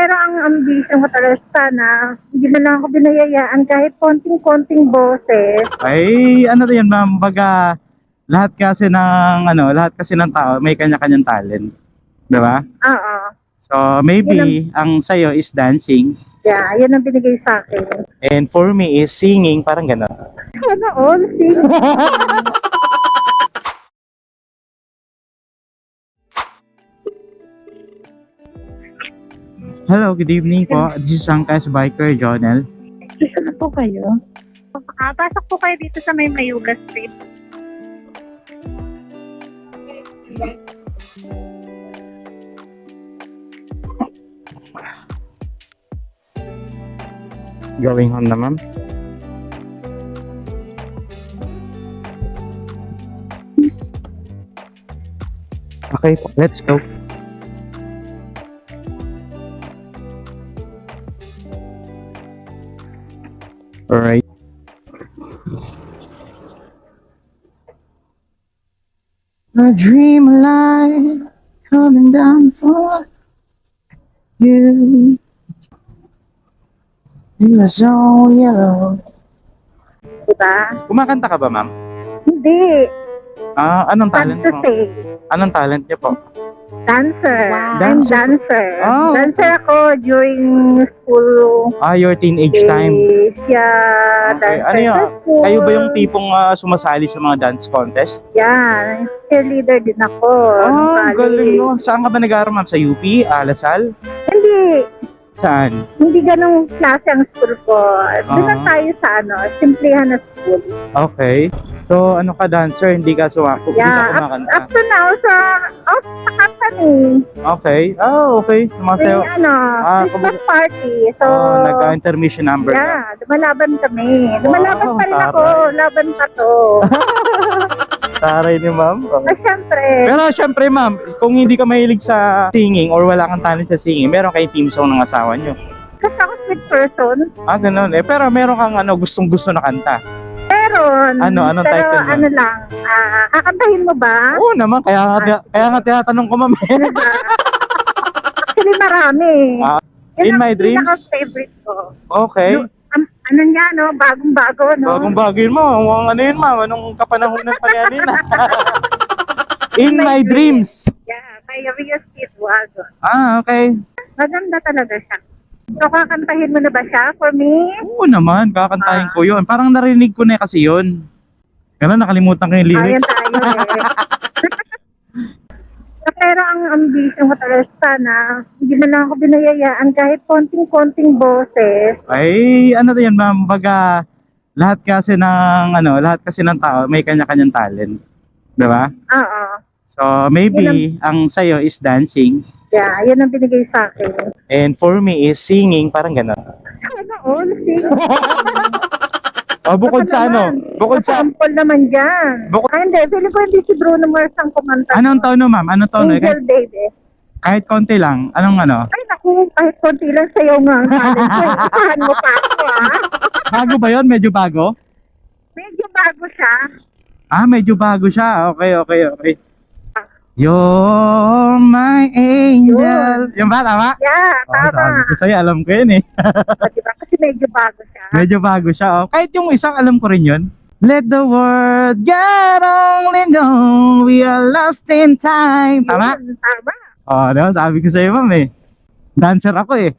Pero ang ambition ko talaga sana, hindi na lang ako binayayaan kahit konting-konting boses. Ay, ano to yun, ma'am? Baga, lahat kasi ng tao may kanya-kanyang talent. Di ba? Oo. So, maybe, ang sayo is dancing. Yeah, yan ang binigay sa akin. And for me is singing, parang gano'n. Sana all, sing. Hello, good evening po. This is Angkas Biker, Jonel. Gusto na po kayo? Pasok po kayo dito sa may Mayuga Street. Going home na, ma'am. Okay po, let's go. Alright. A dream light coming down for you. You are so yellow. Diba? Kumakanta ka ba, ma'am? Hindi. Anong talent Sad to mo? say. Anong talent niyo po? Dancer. Wow. I'm Dancer. dancer. Oh. Dancer ako during school Your teenage time. days. Yeah, Okay. dancer Ano yun? sa school. Kayo ba yung tipong sumasali sa mga dance contest? Yan. Cheerleader din ako. nung college. Galing mo. Saan ka ba nag-aaral, ma'am? Sa UP? Lasal? Hindi. Saan? Hindi ganong klase ang school ko. Doon lang Ah. tayo sa simplihan na school. Okay. So, ano ka dancer? Hindi ka sumakop? Hindi ka Yeah. kumakanta? Up to now, sa company. Okay. Okay. Sumasayaw. May Christmas kumbaga- party. So, nag-intermission number ka. yeah, lumalaban kami. Lumalaban Wow, pa rin ako. taray. Laban pa to. Taray ni ma'am. Okay. Syempre, Pero syempre ma'am, kung hindi ka mahilig sa singing or wala kang talent sa singing, meron kayong team song ng asawa nyo. kasi ako sweet person. Ganun. Pero meron kang gustong-gusto na kanta. Meron. Anong pero title mo? ano lang, kakantahin mo ba? Oo naman, kaya nga tinatanong ko ma'am. Ano ba? Actually, marami. In My Dreams? Yun ang favorite ko. Okay. Ano niya, bagong-bago, no? Bagong bagay mo. Ano yun ma'am? Anong kapanahunan pa yan yun? In My Dreams. Yeah, kay Rios Kidwagon. Okay. Maganda talaga siya. So, kakantahin mo na ba siya for me? Oo naman, kakantahin ko yun. Parang narinig ko na kasi yun. Kaya nakalimutan ko yung Ayan lyrics. tayo Pero ang ambition ko talaga sana, hindi na lang ako binayayaan kahit konting-konting boses. Ay, ano to yan ma'am? Baga, lahat kasi ng tao may kanya-kanyang talent. Diba? Oo. So, maybe, ang sayo is dancing. Yeah, yan ang binigay sa akin. And for me is singing, parang gano'n. Sana all, sing. Bukod sa Bukod sa... Sample naman dyan. Hindi, feeling ko hindi si Bruno Mars ang kumanta. Anong tono ma'am? Anong tono? Angel Baby. Kahit konti lang. Anong Ay, naku, kahit konti lang sa'yo nga ang talent ko. Isahan mo pa ako, Bago ba yun? Medyo bago? Medyo bago siya. Medyo bago siya. Okay. You're my angel. Yung ba, tama? Yeah, tama. Sabi ko sa'yo, alam ko yun eh. Diba? Kasi medyo bago siya. Medyo bago siya. Kahit yung isang, alam ko rin yun. Let the world get only know we are lost in time. Tama? Yun, tama. Diba? Sabi ko sa'yo, ma'am eh. Dancer ako eh.